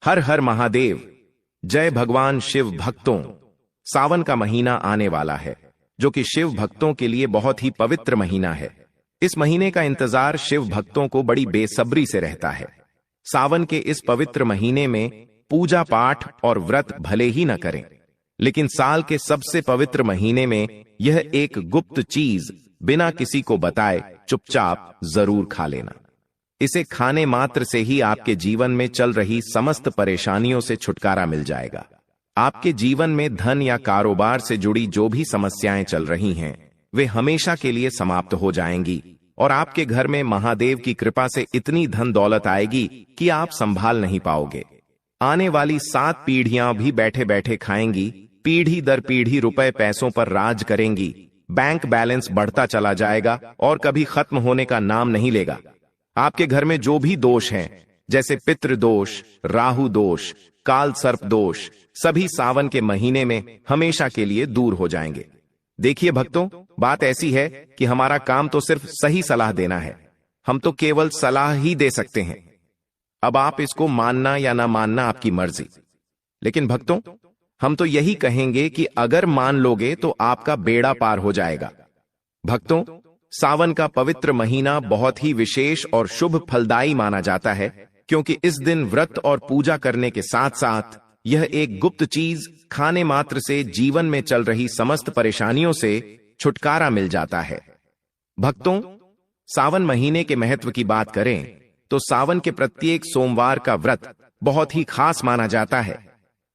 हर हर महादेव। जय भगवान शिव भक्तों। सावन का महीना आने वाला है, जो कि शिव भक्तों के लिए बहुत ही पवित्र महीना है। इस महीने का इंतजार शिव भक्तों को बड़ी बेसब्री से रहता है। सावन के इस पवित्र महीने में पूजा पाठ और व्रत भले ही न करें, लेकिन साल के सबसे पवित्र महीने में यह एक गुप्त चीज बिना किसी को बताए चुपचाप जरूर खा लेना। इसे खाने मात्र से ही आपके जीवन में चल रही समस्त परेशानियों से छुटकारा मिल जाएगा। आपके जीवन में धन या कारोबार से जुड़ी जो भी समस्याएं चल रही हैं, वे हमेशा के लिए समाप्त हो जाएंगी और आपके घर में महादेव की कृपा से इतनी धन दौलत आएगी कि आप संभाल नहीं पाओगे। आने वाली 7 पीढ़ियां भी बैठे बैठे खाएंगी, पीढ़ी दर पीढ़ी रुपए पैसों पर राज करेंगी, बैंक बैलेंस बढ़ता चला जाएगा और कभी खत्म होने का नाम नहीं लेगा। आपके घर में जो भी दोष हैं, जैसे पितृ दोष, राहु दोष, काल सर्प दोष, सभी सावन के महीने में हमेशा के लिए दूर हो जाएंगे। देखिए भक्तों, बात ऐसी है कि हमारा काम तो सिर्फ सही सलाह देना है। हम तो केवल सलाह ही दे सकते हैं। अब आप इसको मानना या ना मानना आपकी मर्जी। लेकिन भक्तों, हम तो यही कहेंगे कि अगर मान लोगे तो आपका बेड़ा पार हो जाएगा। भक्तों, सावन का पवित्र महीना बहुत ही विशेष और शुभ फलदायी माना जाता है, क्योंकि इस दिन व्रत और पूजा करने के साथ साथ यह एक गुप्त चीज खाने मात्र से जीवन में चल रही समस्त परेशानियों से छुटकारा मिल जाता है। भक्तों, सावन महीने के महत्व की बात करें तो सावन के प्रत्येक सोमवार का व्रत बहुत ही खास माना जाता है।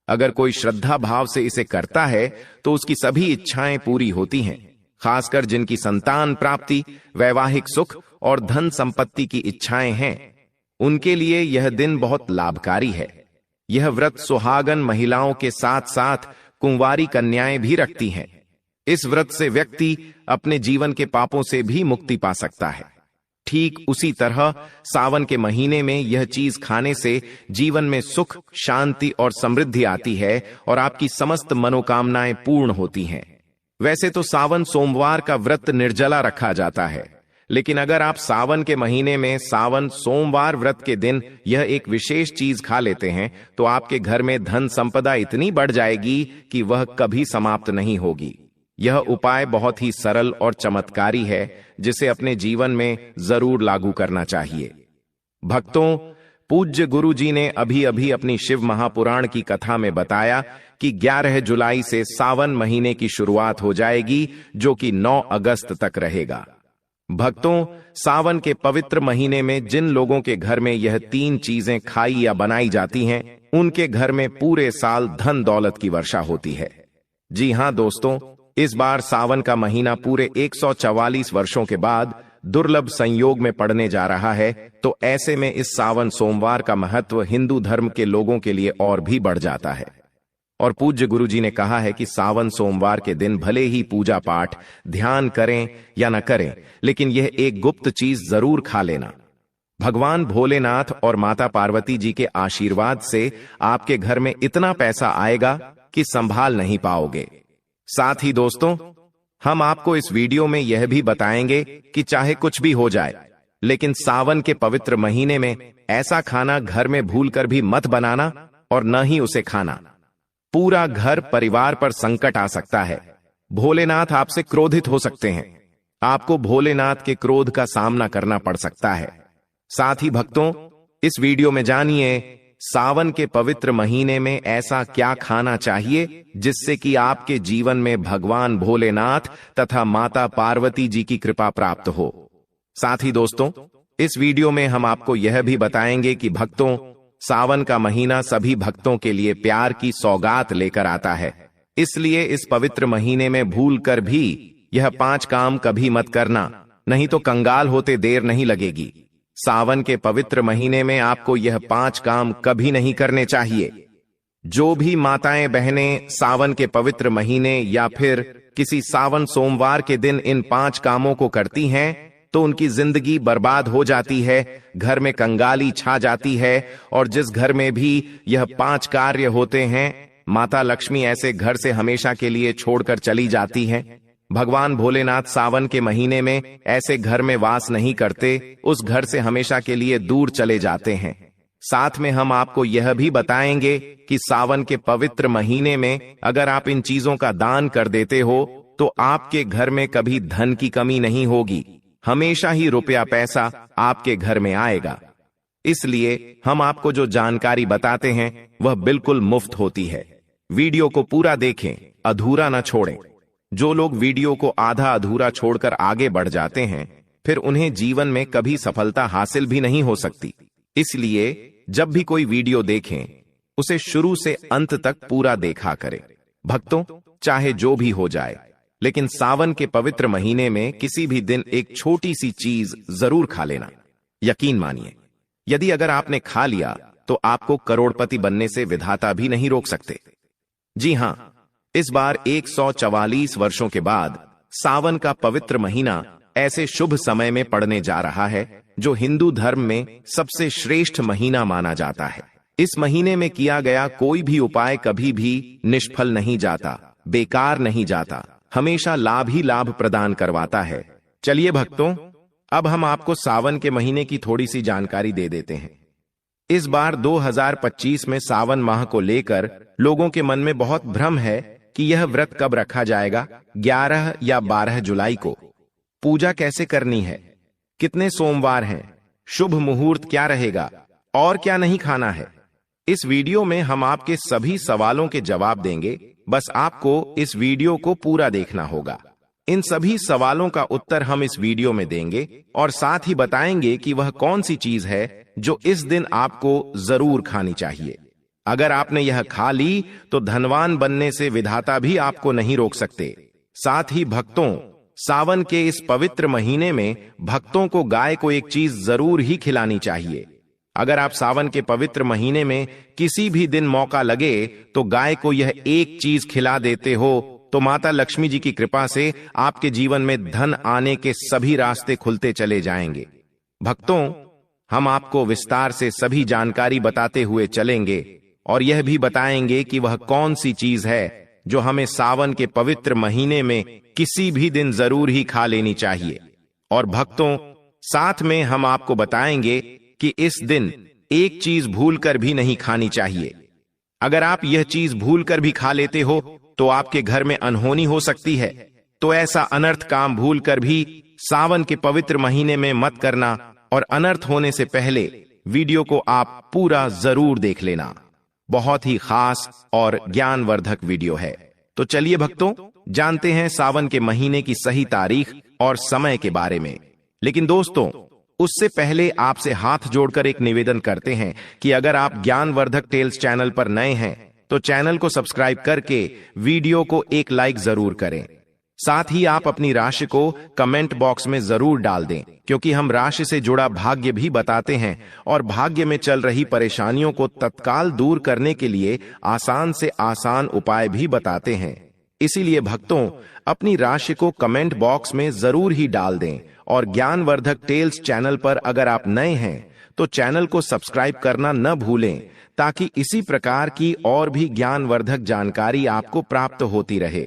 अगर कोई श्रद्धा भाव से इसे करता है तो उसकी सभी इच्छाएं पूरी होती हैं, खासकर जिनकी संतान प्राप्ति, वैवाहिक सुख और धन संपत्ति की इच्छाएं हैं, उनके लिए यह दिन बहुत लाभकारी है। यह व्रत सुहागन महिलाओं के साथ साथ कुंवारी कन्याएं भी रखती हैं। इस व्रत से व्यक्ति अपने जीवन के पापों से भी मुक्ति पा सकता है। ठीक उसी तरह सावन के महीने में यह चीज खाने से जीवन में सुख, शांति और समृद्धि आती है और आपकी समस्त मनोकामनाएं पूर्ण होती हैं। वैसे तो सावन सोमवार का व्रत निर्जला रखा जाता है, लेकिन अगर आप सावन के महीने में सावन सोमवार व्रत के दिन यह एक विशेष चीज खा लेते हैं तो आपके घर में धन संपदा इतनी बढ़ जाएगी कि वह कभी समाप्त नहीं होगी। यह उपाय बहुत ही सरल और चमत्कारी है, जिसे अपने जीवन में जरूर लागू करना चाहिए। भक्तों, पूज्य गुरु जी ने अभी अभी अपनी शिव महापुराण की कथा में बताया कि 11 जुलाई से सावन महीने की शुरुआत हो जाएगी, जो कि 9 अगस्त तक रहेगा। भक्तों, सावन के पवित्र महीने में जिन लोगों के घर में यह 3 चीजें खाई या बनाई जाती हैं, उनके घर में पूरे साल धन दौलत की वर्षा होती है। जी हां दोस्तों, इस बार सावन का महीना पूरे 144 वर्षों के बाद दुर्लभ संयोग में पड़ने जा रहा है, तो ऐसे में इस सावन सोमवार का महत्व हिंदू धर्म के लोगों के लिए और भी बढ़ जाता है। और पूज्य गुरु जी ने कहा है कि सावन सोमवार के दिन भले ही पूजा पाठ, ध्यान करें या न करें, लेकिन यह एक गुप्त चीज जरूर खा लेना। भगवान भोलेनाथ और माता पार्वती जी के आशीर्वाद से आपके घर में इतना पैसा आएगा कि संभाल नहीं पाओगे। साथ ही दोस्तों, हम आपको इस वीडियो में यह भी बताएंगे कि चाहे कुछ भी हो जाए, लेकिन सावन के पवित्र महीने में ऐसा खाना घर में भूलकर भी मत बनाना और न ही उसे खाना। पूरा घर परिवार पर संकट आ सकता है। भोलेनाथ आपसे क्रोधित हो सकते हैं। आपको भोलेनाथ के क्रोध का सामना करना पड़ सकता है। साथ ही भक्तों, इस वीडियो में जानिए सावन के पवित्र महीने में ऐसा क्या खाना चाहिए जिससे कि आपके जीवन में भगवान भोलेनाथ तथा माता पार्वती जी की कृपा प्राप्त हो। साथ ही दोस्तों, इस वीडियो में हम आपको यह भी बताएंगे कि भक्तों, सावन का महीना सभी भक्तों के लिए प्यार की सौगात लेकर आता है। इसलिए इस पवित्र महीने में भूलकर भी यह 5 काम कभी मत करना, नहीं तो कंगाल होते देर नहीं लगेगी। सावन के पवित्र महीने में आपको यह 5 काम कभी नहीं करने चाहिए। जो भी माताएं बहनें सावन के पवित्र महीने या फिर किसी सावन सोमवार के दिन इन 5 कामों को करती हैं, तो उनकी जिंदगी बर्बाद हो जाती है, घर में कंगाली छा जाती है और जिस घर में भी यह 5 कार्य होते हैं, माता लक्ष्मी ऐसे घर से हमेशा के लिए छोड़कर चली जाती हैं। भगवान भोलेनाथ सावन के महीने में ऐसे घर में वास नहीं करते, उस घर से हमेशा के लिए दूर चले जाते हैं। साथ में हम आपको यह भी बताएंगे कि सावन के पवित्र महीने में अगर आप इन चीजों का दान कर देते हो तो आपके घर में कभी धन की कमी नहीं होगी, हमेशा ही रुपया पैसा आपके घर में आएगा। इसलिए हम आपको जो जानकारी बताते हैं वह बिल्कुल मुफ्त होती है। वीडियो को पूरा देखें, अधूरा न छोड़ें। जो लोग वीडियो को आधा अधूरा छोड़कर आगे बढ़ जाते हैं फिर उन्हें जीवन में कभी सफलता हासिल भी नहीं हो सकती। इसलिए जब भी कोई वीडियो देखें उसे शुरू से अंत तक पूरा देखा करें। भक्तों, चाहे जो भी हो जाए, लेकिन सावन के पवित्र महीने में किसी भी दिन एक छोटी सी चीज जरूर खा लेना। यकीन मानिए, यदि अगर आपने खा लिया तो आपको करोड़पति बनने से विधाता भी नहीं रोक सकते। जी हां, इस बार 144 वर्षों के बाद सावन का पवित्र महीना ऐसे शुभ समय में पड़ने जा रहा है जो हिंदू धर्म में सबसे श्रेष्ठ महीना माना जाता है। इस महीने में किया गया कोई भी उपाय कभी भी निष्फल नहीं जाता, बेकार नहीं जाता, हमेशा लाभ ही लाभ प्रदान करवाता है। चलिए भक्तों, अब हम आपको सावन के महीने की थोड़ी सी जानकारी दे देते हैं। इस बार 2025 में सावन माह को लेकर लोगों के मन में बहुत भ्रम है कि यह व्रत कब रखा जाएगा, 11 या 12 जुलाई को। पूजा कैसे करनी है, कितने सोमवार हैं, शुभ मुहूर्त क्या रहेगा और क्या नहीं खाना है। इस वीडियो में हम आपके सभी सवालों के जवाब देंगे, बस आपको इस वीडियो को पूरा देखना होगा। इन सभी सवालों का उत्तर हम इस वीडियो में देंगे और साथ ही बताएंगे कि वह कौन सी चीज है जो इस दिन आपको जरूर खानी चाहिए। अगर आपने यह खा ली तो धनवान बनने से विधाता भी आपको नहीं रोक सकते। साथ ही भक्तों, सावन के इस पवित्र महीने में भक्तों को गाय को एक चीज जरूर ही खिलानी चाहिए। अगर आप सावन के पवित्र महीने में किसी भी दिन मौका लगे तो गाय को यह एक चीज खिला देते हो तो माता लक्ष्मी जी की कृपा से आपके जीवन में धन आने के सभी रास्ते खुलते चले जाएंगे। भक्तों, हम आपको विस्तार से सभी जानकारी बताते हुए चलेंगे और यह भी बताएंगे कि वह कौन सी चीज है जो हमें सावन के पवित्र महीने में किसी भी दिन जरूर ही खा लेनी चाहिए। और भक्तों, साथ में हम आपको बताएंगे कि इस दिन एक चीज भूलकर भी नहीं खानी चाहिए। अगर आप यह चीज भूलकर भी खा लेते हो तो आपके घर में अनहोनी हो सकती है। तो ऐसा अनर्थ काम भूलकर भी सावन के पवित्र महीने में मत करना और अनर्थ होने से पहले वीडियो को आप पूरा जरूर देख लेना। बहुत ही खास और ज्ञानवर्धक वीडियो है। तो चलिए भक्तों, जानते हैं सावन के महीने की सही तारीख और समय के बारे में। लेकिन दोस्तों, उससे पहले आपसे हाथ जोड़कर एक निवेदन करते हैं कि अगर आप ज्ञानवर्धक टेल्स चैनल पर नए हैं तो चैनल को सब्सक्राइब करके वीडियो को एक लाइक जरूर करें। साथ ही आप अपनी राशि को कमेंट बॉक्स में जरूर डाल दें, क्योंकि हम राशि से जुड़ा भाग्य भी बताते हैं और भाग्य में चल रही परेशानियों को तत्काल दूर करने के लिए आसान से आसान उपाय भी बताते हैं। इसीलिए भक्तों, अपनी राशि को कमेंट बॉक्स में जरूर ही डाल दें और ज्ञानवर्धक टेल्स चैनल पर अगर आप नए हैं तो चैनल को सब्सक्राइब करना न भूलें, ताकि इसी प्रकार की और भी ज्ञानवर्धक जानकारी आपको प्राप्त होती रहे।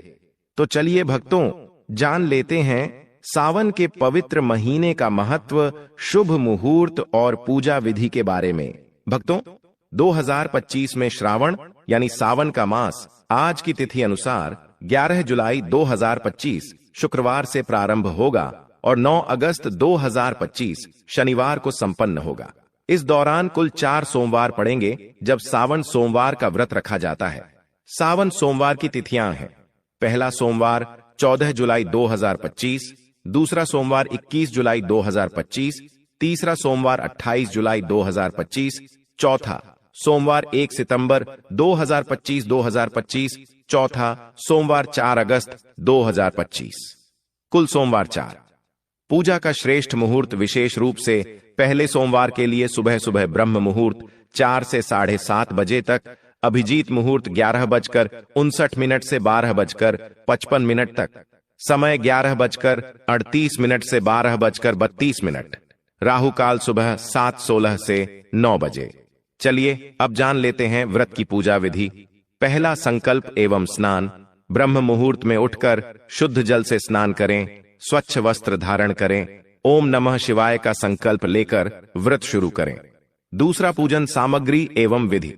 तो चलिए भक्तों, जान लेते हैं सावन के पवित्र महीने का महत्व, शुभ मुहूर्त और पूजा विधि के बारे में। भक्तों, 2025 में श्रावण यानी सावन का मास आज की तिथि अनुसार 11 जुलाई 2025 शुक्रवार से प्रारंभ होगा और 9 अगस्त 2025 शनिवार को संपन्न होगा। इस दौरान कुल 4 सोमवार पड़ेंगे जब सावन सोमवार का व्रत रखा जाता है। सावन सोमवार की तिथियां हैं: पहला सोमवार 14 जुलाई 2025, दूसरा सोमवार 21 जुलाई 2025, तीसरा सोमवार 28 जुलाई 2025, चौथा सोमवार 1 सितंबर 2025, चौथा सोमवार 4 अगस्त 2025। कुल सोमवार 4। पूजा का श्रेष्ठ मुहूर्त विशेष रूप से पहले सोमवार के लिए सुबह सुबह ब्रह्म मुहूर्त 4 से 7:30 बजे तक, अभिजीत मुहूर्त 11:59 से 12:55 तक, समय 11:38 से 12:32, राहु काल सुबह 7:16 से 9 बजे। चलिए अब जान लेते हैं व्रत की पूजा विधि। पहला संकल्प एवं स्नान। ब्रह्म मुहूर्त में उठकर शुद्ध जल से स्नान करें, स्वच्छ वस्त्र धारण करें, ओम नमः शिवाय का संकल्प लेकर व्रत शुरू करें। दूसरा पूजन सामग्री एवं विधि।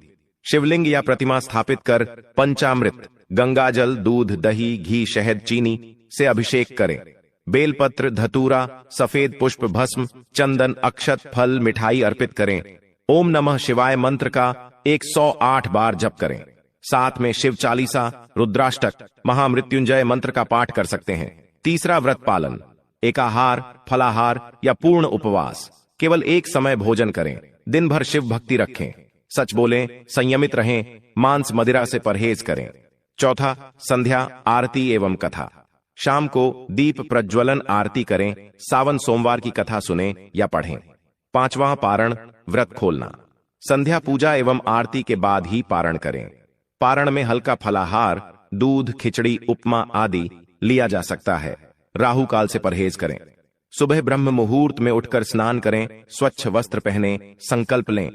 शिवलिंग या प्रतिमा स्थापित कर पंचामृत गंगाजल, दूध, दही, घी, शहद, चीनी से अभिषेक करें। बेलपत्र, धतूरा, सफेद पुष्प, भस्म, चंदन, अक्षत, फल, मिठाई अर्पित करें। ओम नमः शिवाय मंत्र का 108 बार जप करें। साथ में शिव चालीसा, रुद्राष्टक, महामृत्युंजय मंत्र का पाठ कर सकते हैं। तीसरा व्रत पालन। एकाहार, फलाहार या पूर्ण उपवास। केवल एक समय भोजन करें। दिन भर शिव भक्ति रखें। सच बोलें, संयमित रहें, मांस मदिरा से परहेज करें। चौथा, संध्या आरती एवं कथा। शाम को दीप प्रज्वलन आरती करें। सावन सोमवार की कथा सुनें या पढ़ें। पांचवा, पारण व्रत खोलना। संध्या पूजा एवं आरती के बाद ही पारण करें। पारण में हल्का फलाहार, दूध, खिचड़ी, उपमा आदि लिया जा सकता है। राहु काल से परहेज करें। सुबह ब्रह्म मुहूर्त में उठकर स्नान करें। स्वच्छ वस्त्र पहने, संकल्प लें।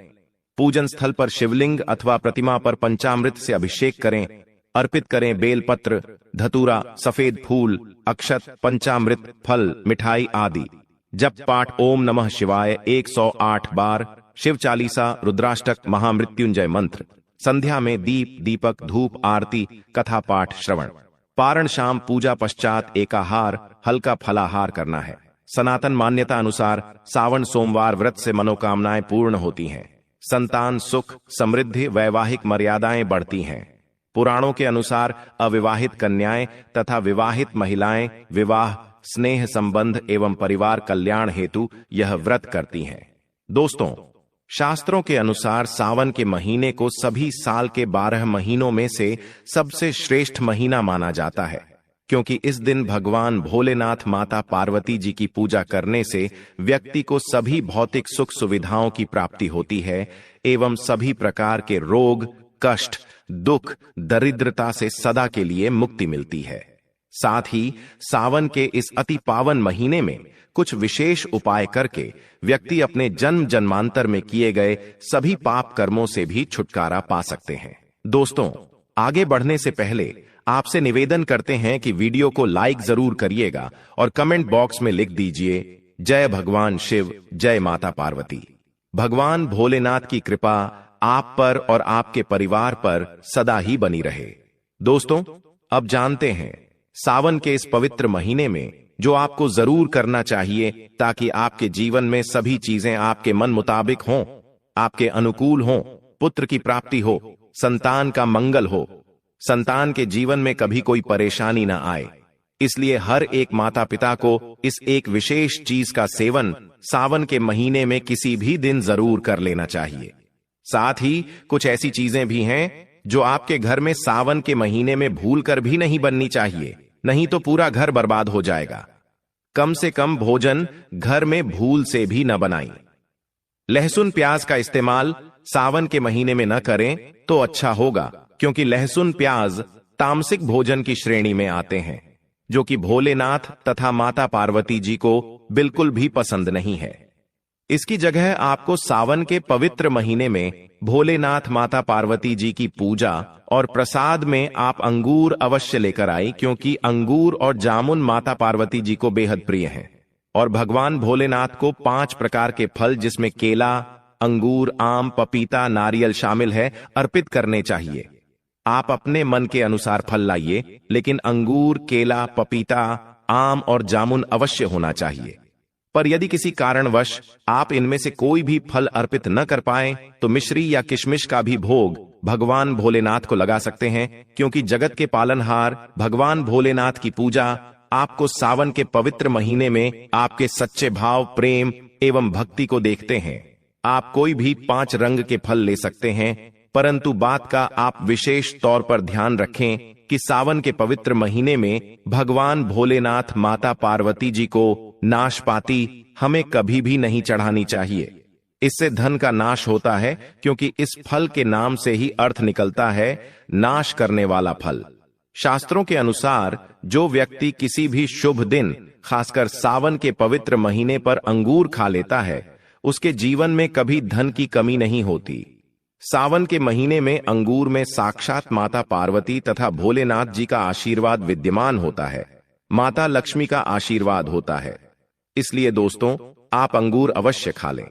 पूजन स्थल पर शिवलिंग अथवा प्रतिमा पर पंचामृत से अभिषेक करें। अर्पित करें बेलपत्र, धतूरा, सफेद फूल, अक्षत, पंचामृत, फल, मिठाई आदि। जप पाठ ओम नमः शिवाय 108 बार। शिव चालीसा, रुद्राष्टक, महामृत्युंजय मंत्र। संध्या में दीप, दीपक, धूप, आरती, कथा पाठ, श्रवण। पारण शाम पूजा पश्चात एकाहार, हल्का फलाहार करना है। सनातन मान्यता अनुसार सावन सोमवार व्रत से मनोकामनाएं पूर्ण होती हैं। संतान सुख, समृद्धि, वैवाहिक मर्यादाएं बढ़ती हैं। पुराणों के अनुसार अविवाहित कन्याएं तथा विवाहित महिलाएं विवाह, स्नेह संबंध एवं परिवार कल्याण हेतु यह व्रत करती हैं। दोस्तों, शास्त्रों के अनुसार सावन के महीने को सभी साल के 12 महीनों में से सबसे श्रेष्ठ महीना माना जाता है, क्योंकि इस दिन भगवान भोलेनाथ, माता पार्वती जी की पूजा करने से व्यक्ति को सभी भौतिक सुख सुविधाओं की प्राप्ति होती है एवं सभी प्रकार के रोग, कष्ट, दुख, दरिद्रता से सदा के लिए मुक्ति मिलती है। साथ ही सावन के इस अति पावन महीने में कुछ विशेष उपाय करके व्यक्ति अपने जन्म जन्मांतर में किए गए सभी पाप कर्मों से भी छुटकारा पा सकते हैं। दोस्तों, आगे बढ़ने से पहले आपसे निवेदन करते हैं कि वीडियो को लाइक जरूर करिएगा और कमेंट बॉक्स में लिख दीजिए जय भगवान शिव, जय माता पार्वती। भगवान भोलेनाथ की कृपा आप पर और आपके परिवार पर सदा ही बनी रहे। दोस्तों, अब जानते हैं सावन के इस पवित्र महीने में जो आपको जरूर करना चाहिए ताकि आपके जीवन में सभी चीजें आपके मन मुताबिक हों, आपके अनुकूल हों, पुत्र की प्राप्ति हो, संतान का मंगल हो, संतान के जीवन में कभी कोई परेशानी न आए। इसलिए हर एक माता पिता को इस एक विशेष चीज का सेवन सावन के महीने में किसी भी दिन जरूर कर लेना चाहिए। साथ ही कुछ ऐसी चीजें भी हैं जो आपके घर में सावन के महीने में भूलकर भी नहीं बननी चाहिए, नहीं तो पूरा घर बर्बाद हो जाएगा। कम से कम भोजन घर में भूल से भी न बनाएं। लहसुन प्याज का इस्तेमाल सावन के महीने में न करें तो अच्छा होगा, क्योंकि लहसुन प्याज तामसिक भोजन की श्रेणी में आते हैं, जो कि भोलेनाथ तथा माता पार्वती जी को बिल्कुल भी पसंद नहीं है। इसकी जगह आपको सावन के पवित्र महीने में भोलेनाथ, माता पार्वती जी की पूजा और प्रसाद में आप अंगूर अवश्य लेकर आए, क्योंकि अंगूर और जामुन माता पार्वती जी को बेहद प्रिय हैं। और भगवान भोलेनाथ को 5 प्रकार के फल, जिसमें केला, अंगूर, आम, पपीता, नारियल शामिल है, अर्पित करने चाहिए। आप अपने मन के अनुसार फल लाइए, लेकिन अंगूर, केला, पपीता, आम और जामुन अवश्य होना चाहिए। पर यदि किसी कारणवश आप इनमें से कोई भी फल अर्पित न कर पाए तो मिश्री या किशमिश का भी भोग भगवान भोलेनाथ को लगा सकते हैं, क्योंकि जगत के पालनहार भगवान भोलेनाथ की पूजा आपको सावन के पवित्र महीने में आपके सच्चे भाव, प्रेम एवं भक्ति को देखते हैं। आप कोई भी 5 रंग के फल ले सकते हैं, परंतु बात का आप विशेष तौर पर ध्यान रखें कि सावन के पवित्र महीने में भगवान भोलेनाथ, माता पार्वती जी को नाशपाती हमें कभी भी नहीं चढ़ानी चाहिए। इससे धन का नाश होता है, क्योंकि इस फल के नाम से ही अर्थ निकलता है नाश करने वाला फल। शास्त्रों के अनुसार जो व्यक्ति किसी भी शुभ दिन, खासकर सावन के पवित्र महीने पर अंगूर खा लेता है, उसके जीवन में कभी धन की कमी नहीं होती। सावन के महीने में अंगूर में साक्षात माता पार्वती तथा भोलेनाथ जी का आशीर्वाद विद्यमान होता है, माता लक्ष्मी का आशीर्वाद होता है। इसलिए दोस्तों, आप अंगूर अवश्य खा लें।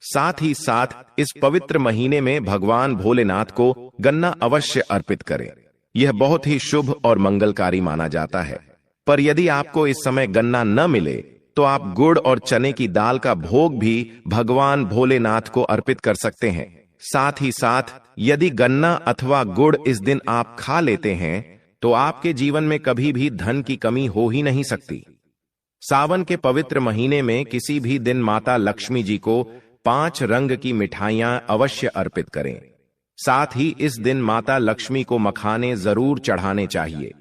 साथ ही साथ इस पवित्र महीने में भगवान भोलेनाथ को गन्ना अवश्य अर्पित करें। यह बहुत ही शुभ और मंगलकारी माना जाता है। पर यदि आपको इस समय गन्ना न मिले तो आप गुड़ और चने की दाल का भोग भी भगवान भोलेनाथ को अर्पित कर सकते हैं। साथ ही साथ यदि गन्ना अथवा गुड़ इस दिन आप खा लेते हैं तो आपके जीवन में कभी भी धन की कमी हो ही नहीं सकती। सावन के पवित्र महीने में किसी भी दिन माता लक्ष्मी जी को 5 रंग की मिठाइयां अवश्य अर्पित करें। साथ ही इस दिन माता लक्ष्मी को मखाने जरूर चढ़ाने चाहिए।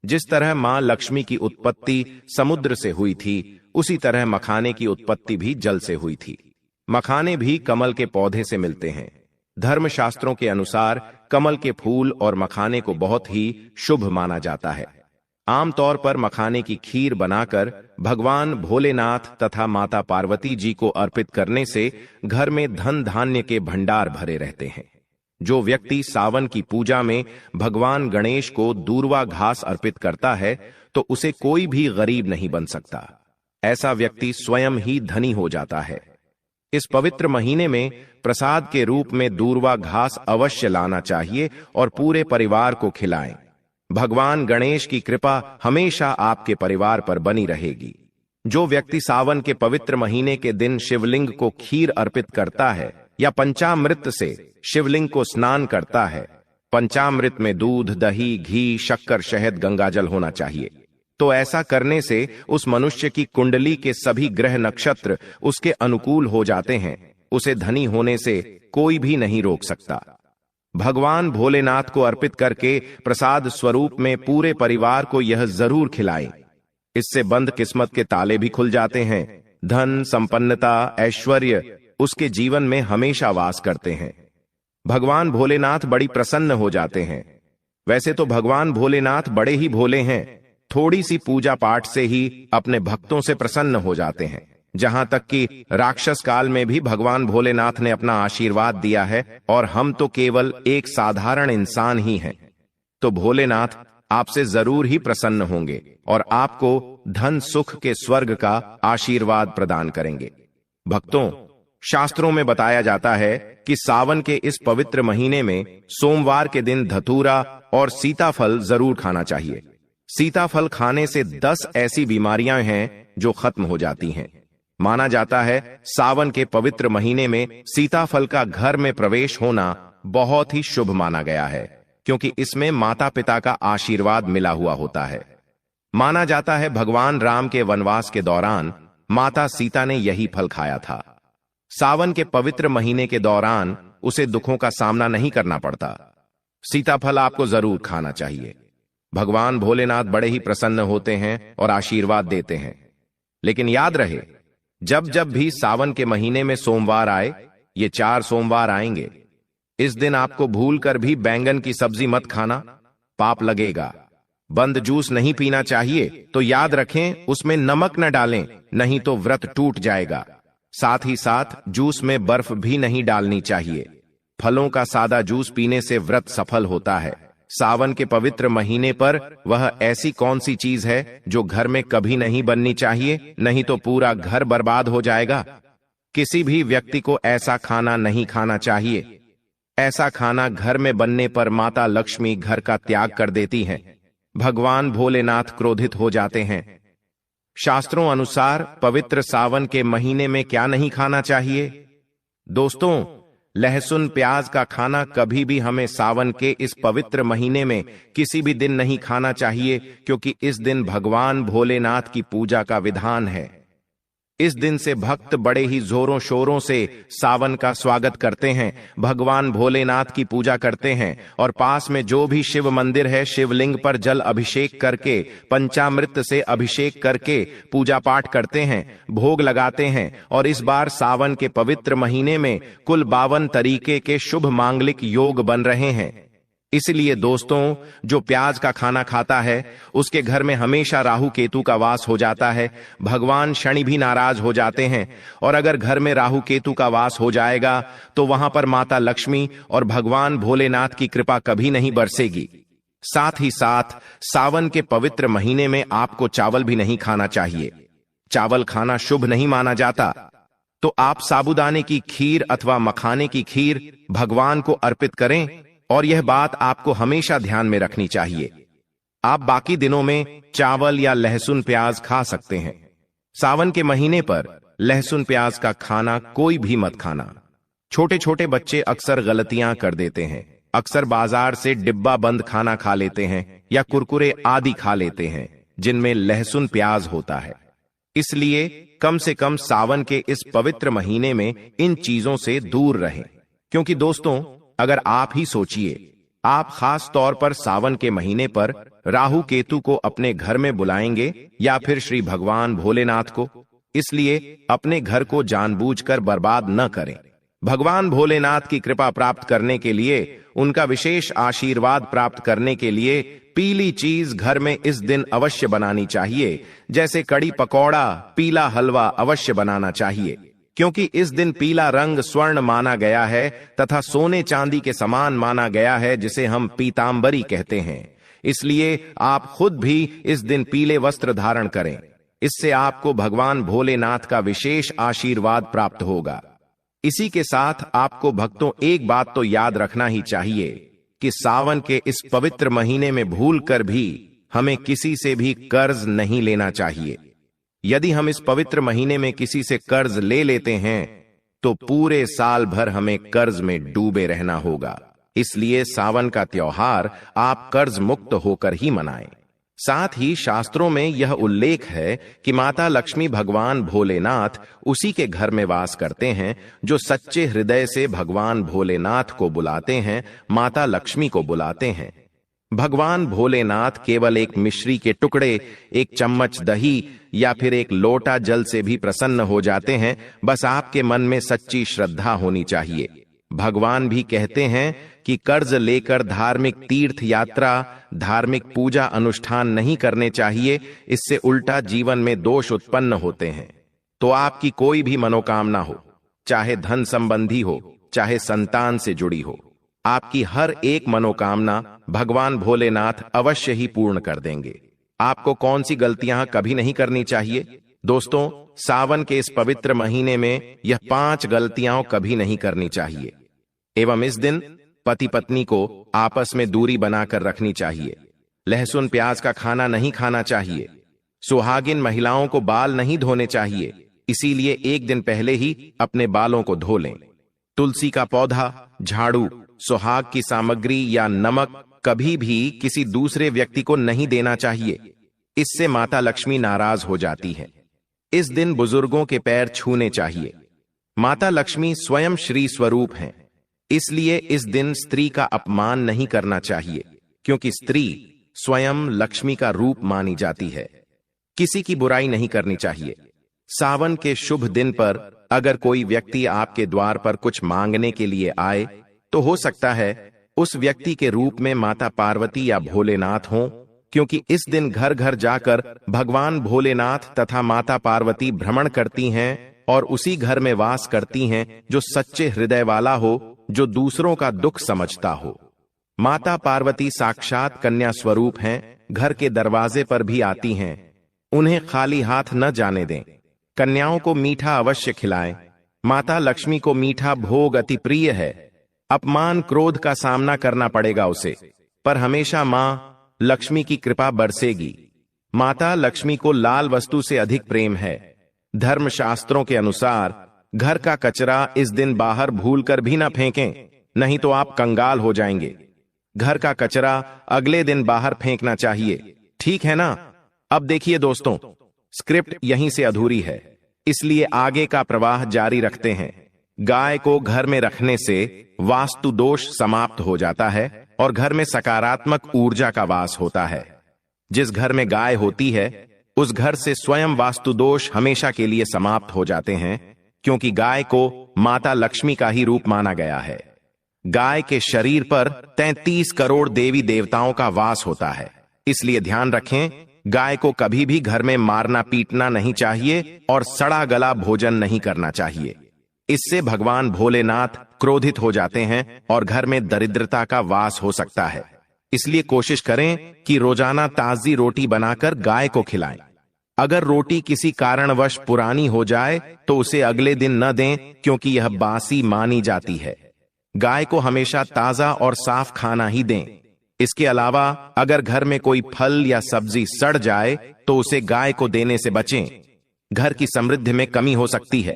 जिस तरह मां लक्ष्मी की उत्पत्ति समुद्र से हुई थी, उसी तरह मखाने की उत्पत्ति भी जल से हुई थी। मखाने भी कमल के पौधे से मिलते हैं। धर्मशास्त्रों के अनुसार कमल के फूल और मखाने को बहुत ही शुभ माना जाता है। आमतौर पर मखाने की खीर बनाकर भगवान भोलेनाथ तथा माता पार्वती जी को अर्पित करने से घर में धन धान्य के भंडार भरे रहते हैं। जो व्यक्ति सावन की पूजा में भगवान गणेश को दूर्वा घास अर्पित करता है तो उसे कोई भी गरीब नहीं बन सकता। ऐसा व्यक्ति स्वयं ही धनी हो जाता है। इस पवित्र महीने में प्रसाद के रूप में दूर्वा घास अवश्य लाना चाहिए और पूरे परिवार को खिलाएं। भगवान गणेश की कृपा हमेशा आपके परिवार पर बनी रहेगी। जो व्यक्ति सावन के पवित्र महीने के दिन शिवलिंग को खीर अर्पित करता है या पंचामृत से शिवलिंग को स्नान करता है, पंचामृत में दूध, दही, घी, शक्कर, शहद, गंगाजल होना चाहिए, तो ऐसा करने से उस मनुष्य की कुंडली के सभी ग्रह नक्षत्र उसके अनुकूल हो जाते हैं। उसे धनी होने से कोई भी नहीं रोक सकता। भगवान भोलेनाथ को अर्पित करके प्रसाद स्वरूप में पूरे परिवार को यह जरूर खिलाएं। इससे बंद किस्मत के ताले भी खुल जाते हैं। धन, संपन्नता, ऐश्वर्य उसके जीवन में हमेशा वास करते हैं। भगवान भोलेनाथ बड़ी प्रसन्न हो जाते हैं। वैसे तो भगवान भोलेनाथ बड़े ही भोले हैं। थोड़ी सी पूजा पाठ से ही अपने भक्तों से प्रसन्न हो जाते हैं। जहां तक कि राक्षस काल में भी भगवान भोलेनाथ ने अपना आशीर्वाद दिया है और हम तो केवल एक साधारण इंसान ही हैं। तो भोलेनाथ आपसे जरूर ही प्रसन्न होंगे और आपको धन सुख के स्वर्ग का आशीर्वाद प्रदान करेंगे। भक्तों, शास्त्रों में बताया जाता है कि सावन के इस पवित्र महीने में सोमवार के दिन धतूरा और सीताफल जरूर खाना चाहिए। सीताफल खाने से 10 ऐसी बीमारियां हैं जो खत्म हो जाती हैं। माना जाता है सावन के पवित्र महीने में सीताफल का घर में प्रवेश होना बहुत ही शुभ माना गया है, क्योंकि इसमें माता पिता का आशीर्वाद मिला हुआ होता है। माना जाता है भगवान राम के वनवास के दौरान माता सीता ने यही फल खाया था। सावन के पवित्र महीने के दौरान उसे दुखों का सामना नहीं करना पड़ता। सीताफल आपको जरूर खाना चाहिए। भगवान भोलेनाथ बड़े ही प्रसन्न होते हैं और आशीर्वाद देते हैं। लेकिन याद रहे, जब जब भी सावन के महीने में सोमवार आए, ये 4 सोमवार आएंगे, इस दिन आपको भूलकर भी बैंगन की सब्जी मत खाना, पाप लगेगा। बंद जूस नहीं पीना चाहिए, तो याद रखें उसमें नमक न डालें, नहीं तो व्रत टूट जाएगा। साथ ही साथ जूस में बर्फ भी नहीं डालनी चाहिए। फलों का सादा जूस पीने से व्रत सफल होता है। सावन के पवित्र महीने पर वह ऐसी कौन सी चीज है जो घर में कभी नहीं बननी चाहिए, नहीं तो पूरा घर बर्बाद हो जाएगा। किसी भी व्यक्ति को ऐसा खाना नहीं खाना चाहिए। ऐसा खाना घर में बनने पर माता लक्ष्मी घर का त्याग कर देती हैं। भगवान भोलेनाथ क्रोधित हो जाते हैं। शास्त्रों अनुसार पवित्र सावन के महीने में क्या नहीं खाना चाहिए? दोस्तों, लहसुन प्याज का खाना कभी भी हमें सावन के इस पवित्र महीने में किसी भी दिन नहीं खाना चाहिए, क्योंकि इस दिन भगवान भोलेनाथ की पूजा का विधान है। इस दिन से भक्त बड़े ही जोरों शोरों से सावन का स्वागत करते हैं, भगवान भोलेनाथ की पूजा करते हैं और पास में जो भी शिव मंदिर है, शिवलिंग पर जल अभिषेक करके, पंचामृत से अभिषेक करके पूजा पाठ करते हैं, भोग लगाते हैं। और इस बार सावन के पवित्र महीने में कुल 52 तरीके के शुभ मांगलिक योग बन रहे हैं। इसलिए दोस्तों, जो प्याज का खाना खाता है उसके घर में हमेशा राहु केतु का वास हो जाता है। भगवान शनि भी नाराज हो जाते हैं और अगर घर में राहु केतु का वास हो जाएगा तो वहां पर माता लक्ष्मी और भगवान भोलेनाथ की कृपा कभी नहीं बरसेगी। साथ ही साथ सावन के पवित्र महीने में आपको चावल भी नहीं खाना चाहिए। चावल खाना शुभ नहीं माना जाता। तो आप साबूदाने की खीर अथवा मखाने की खीर भगवान को अर्पित करें, और यह बात आपको हमेशा ध्यान में रखनी चाहिए। आप बाकी दिनों में चावल या लहसुन प्याज खा सकते हैं। सावन के महीने पर लहसुन प्याज का खाना कोई भी मत खाना। छोटे छोटे बच्चे अक्सर गलतियां कर देते हैं। अक्सर बाजार से डिब्बा बंद खाना खा लेते हैं या कुरकुरे आदि खा लेते हैं जिनमें लहसुन प्याज होता है। इसलिए कम से कम सावन के इस पवित्र महीने में इन चीजों से दूर रहें। क्योंकि दोस्तों, अगर आप ही सोचिए, आप खास तौर पर सावन के महीने पर राहु केतु को अपने घर में बुलाएंगे या फिर श्री भगवान भोलेनाथ को। इसलिए अपने घर को जानबूझकर बर्बाद न करें। भगवान भोलेनाथ की कृपा प्राप्त करने के लिए, उनका विशेष आशीर्वाद प्राप्त करने के लिए पीली चीज घर में इस दिन अवश्य बनानी चाहिए। जैसे कड़ी पकौड़ा, पीला हलवा अवश्य बनाना चाहिए, क्योंकि इस दिन पीला रंग स्वर्ण माना गया है तथा सोने चांदी के समान माना गया है, जिसे हम पीतांबरी कहते हैं। इसलिए आप खुद भी इस दिन पीले वस्त्र धारण करें। इससे आपको भगवान भोलेनाथ का विशेष आशीर्वाद प्राप्त होगा। इसी के साथ आपको भक्तों एक बात तो याद रखना ही चाहिए कि सावन के इस पवित्र महीने में भूलकर भी हमें किसी से भी कर्ज नहीं लेना चाहिए। यदि हम इस पवित्र महीने में किसी से कर्ज ले लेते हैं तो पूरे साल भर हमें कर्ज में डूबे रहना होगा। इसलिए सावन का त्योहार आप कर्ज मुक्त होकर ही मनाएं। साथ ही शास्त्रों में यह उल्लेख है कि माता लक्ष्मी भगवान भोलेनाथ उसी के घर में वास करते हैं जो सच्चे हृदय से भगवान भोलेनाथ को बुलाते हैं, माता लक्ष्मी को बुलाते हैं। भगवान भोलेनाथ केवल एक मिश्री के टुकड़े, एक चम्मच दही या फिर एक लोटा जल से भी प्रसन्न हो जाते हैं। बस आपके मन में सच्ची श्रद्धा होनी चाहिए। भगवान भी कहते हैं कि कर्ज लेकर धार्मिक तीर्थ यात्रा, धार्मिक पूजा अनुष्ठान नहीं करने चाहिए। इससे उल्टा जीवन में दोष उत्पन्न होते हैं। तो आपकी कोई भी मनोकामना हो, चाहे धन संबंधी हो, चाहे संतान से जुड़ी हो, आपकी हर एक मनोकामना भगवान भोलेनाथ अवश्य ही पूर्ण कर देंगे। आपको कौन सी गलतियां कभी नहीं करनी चाहिए? दोस्तों, सावन के इस पवित्र महीने में यह 5 गलतियां कभी नहीं करनी चाहिए। एवं इस दिन पति पत्नी को आपस में दूरी बनाकर रखनी चाहिए। लहसुन प्याज का खाना नहीं खाना चाहिए। सुहागिन महिलाओं को बाल नहीं धोने चाहिए, इसीलिए एक दिन पहले ही अपने बालों को धो लें। तुलसी का पौधा, झाड़ू, सुहाग की सामग्री या नमक कभी भी किसी दूसरे व्यक्ति को नहीं देना चाहिए। इससे माता लक्ष्मी नाराज हो जाती है। इस दिन बुजुर्गों के पैर छूने चाहिए। माता लक्ष्मी स्वयं श्री स्वरूप हैं, इसलिए इस दिन स्त्री का अपमान नहीं करना चाहिए, क्योंकि स्त्री स्वयं लक्ष्मी का रूप मानी जाती है। किसी की बुराई नहीं करनी चाहिए। सावन के शुभ दिन पर अगर कोई व्यक्ति आपके द्वार पर कुछ मांगने के लिए आए तो हो सकता है उस व्यक्ति के रूप में माता पार्वती या भोलेनाथ हों, क्योंकि इस दिन घर घर जाकर भगवान भोलेनाथ तथा माता पार्वती भ्रमण करती हैं और उसी घर में वास करती हैं जो सच्चे हृदय वाला हो, जो दूसरों का दुख समझता हो। माता पार्वती साक्षात कन्या स्वरूप हैं, घर के दरवाजे पर भी आती हैं। उन्हें खाली हाथ न जाने दें। कन्याओं को मीठा अवश्य खिलाएं। माता लक्ष्मी को मीठा भोग अति प्रिय है। अपमान क्रोध का सामना करना पड़ेगा उसे, पर हमेशा मां लक्ष्मी की कृपा बरसेगी। माता लक्ष्मी को लाल वस्तु से अधिक प्रेम है। धर्मशास्त्रों के अनुसार घर का कचरा इस दिन बाहर भूलकर भी ना फेंकें, नहीं तो आप कंगाल हो जाएंगे। घर का कचरा अगले दिन बाहर फेंकना चाहिए, ठीक है ना? अब देखिए दोस्तों, स्क्रिप्ट यहीं से अधूरी है, इसलिए आगे का प्रवाह जारी रखते हैं। गाय को घर में रखने से वास्तु दोष समाप्त हो जाता है और घर में सकारात्मक ऊर्जा का वास होता है। जिस घर में गाय होती है उस घर से स्वयं वास्तु दोष हमेशा के लिए समाप्त हो जाते हैं, क्योंकि गाय को माता लक्ष्मी का ही रूप माना गया है। गाय के शरीर पर 33 करोड़ देवी देवताओं का वास होता है, इसलिए ध्यान रखें, गाय को कभी भी घर में मारना पीटना नहीं चाहिए और सड़ा गला भोजन नहीं करना चाहिए। इससे भगवान भोलेनाथ क्रोधित हो जाते हैं और घर में दरिद्रता का वास हो सकता है। इसलिए कोशिश करें कि रोजाना ताजी रोटी बनाकर गाय को खिलाएं। अगर रोटी किसी कारणवश पुरानी हो जाए तो उसे अगले दिन न दें, क्योंकि यह बासी मानी जाती है। गाय को हमेशा ताजा और साफ खाना ही दें। इसके अलावा अगर घर में कोई फल या सब्जी सड़ जाए तो उसे गाय को देने से बचें। घर की समृद्धि में कमी हो सकती है।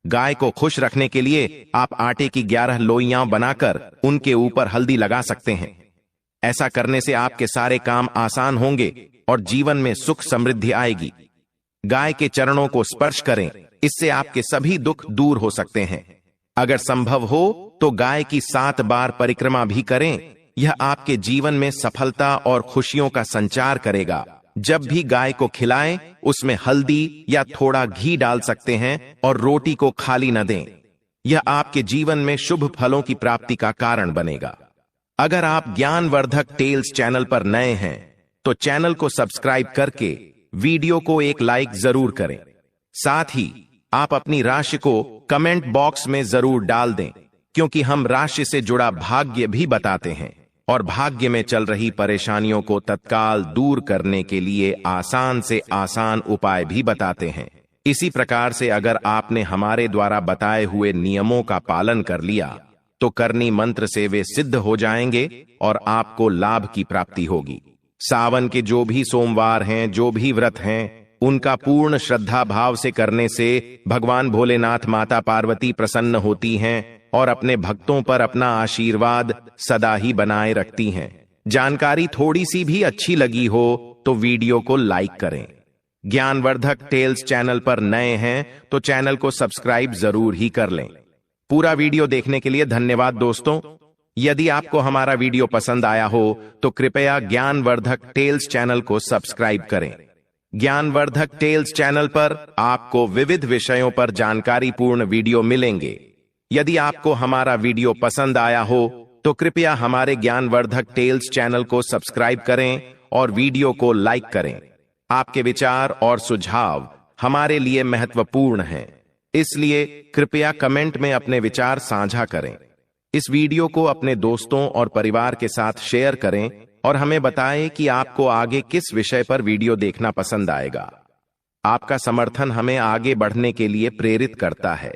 गाय को खुश रखने के लिए आप आटे की 11 लोइयां बनाकर उनके ऊपर हल्दी लगा सकते हैं। ऐसा करने से आपके सारे काम आसान होंगे और जीवन में सुख समृद्धि आएगी। गाय के चरणों को स्पर्श करें, इससे आपके सभी दुख दूर हो सकते हैं। अगर संभव हो तो गाय की 7 बार परिक्रमा भी करें। यह आपके जीवन में सफलता और खुशियों का संचार करेगा। जब भी गाय को खिलाएं, उसमें हल्दी या थोड़ा घी डाल सकते हैं और रोटी को खाली न दें। यह आपके जीवन में शुभ फलों की प्राप्ति का कारण बनेगा। अगर आप ज्ञानवर्धक टेल्स चैनल पर नए हैं तो चैनल को सब्सक्राइब करके वीडियो को एक लाइक जरूर करें। साथ ही आप अपनी राशि को कमेंट बॉक्स में जरूर डाल दें, क्योंकि हम राशि से जुड़ा भाग्य भी बताते हैं और भाग्य में चल रही परेशानियों को तत्काल दूर करने के लिए आसान से आसान उपाय भी बताते हैं। इसी प्रकार से अगर आपने हमारे द्वारा बताए हुए नियमों का पालन कर लिया तो करनी मंत्र से वे सिद्ध हो जाएंगे और आपको लाभ की प्राप्ति होगी। सावन के जो भी सोमवार हैं, जो भी व्रत हैं, उनका पूर्ण श्रद्धा भाव से करने से भगवान भोलेनाथ, माता पार्वती प्रसन्न होती हैं और अपने भक्तों पर अपना आशीर्वाद सदा ही बनाए रखती हैं। जानकारी थोड़ी सी भी अच्छी लगी हो तो वीडियो को लाइक करें। ज्ञानवर्धक टेल्स चैनल पर नए हैं तो चैनल को सब्सक्राइब जरूर ही कर लें। पूरा वीडियो देखने के लिए धन्यवाद दोस्तों। यदि आपको हमारा वीडियो पसंद आया हो तो कृपया ज्ञानवर्धक टेल्स चैनल को सब्सक्राइब करें। ज्ञानवर्धक टेल्स चैनल पर आपको विविध विषयों पर जानकारी पूर्ण वीडियो मिलेंगे। यदि आपको हमारा वीडियो पसंद आया हो तो कृपया हमारे ज्ञानवर्धक टेल्स चैनल को सब्सक्राइब करें और वीडियो को लाइक करें। आपके विचार और सुझाव हमारे लिए महत्वपूर्ण हैं, इसलिए कृपया कमेंट में अपने विचार साझा करें। इस वीडियो को अपने दोस्तों और परिवार के साथ शेयर करें और हमें बताएं कि आपको आगे किस विषय पर वीडियो देखना पसंद आएगा। आपका समर्थन हमें आगे बढ़ने के लिए प्रेरित करता है।